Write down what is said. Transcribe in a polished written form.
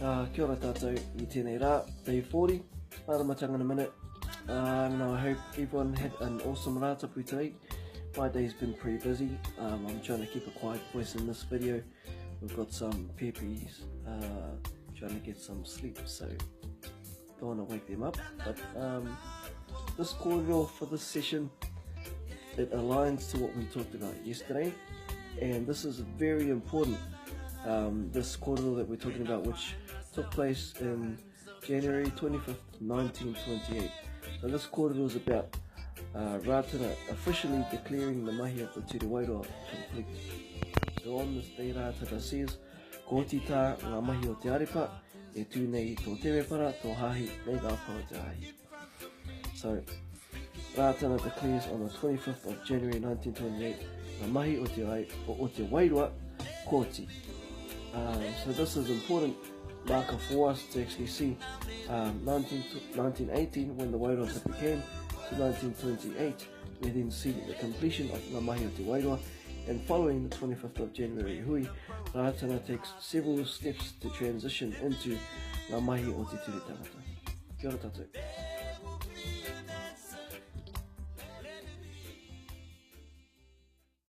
Kia ora tātou I tēnei rā, day 40, Maramatanga In A Minute. And I hope everyone had an awesome rātapu today. My day's been pretty busy. I'm trying to keep a quiet voice in this video. We've got some peppies, trying to get some sleep, so don't want to wake them up. But this kōrero for this session, it aligns to what we talked about yesterday, and this is very important. This kōrero that we're talking about, which took place in January 25th, 1928. So this kōrero is about Rātana officially declaring the mahi of the Te Arepa complete. So on this day, Rātana says, ko tita ngā mahi o Te Arepa, e tūnei tō te repara, tō hahi, nei ngā pau te hahi. So Rātana declares on the 25th of January 1928, ngā mahi o te wairua, kōti. So this is important marker for us to actually see 1918 when the wairua began to 1928. We then see the completion of ngā mahi o te wairua, and following the 25th of January hui, Rātana takes several steps to transition into ngā mahi o te ture tangata. Kia ora tātou.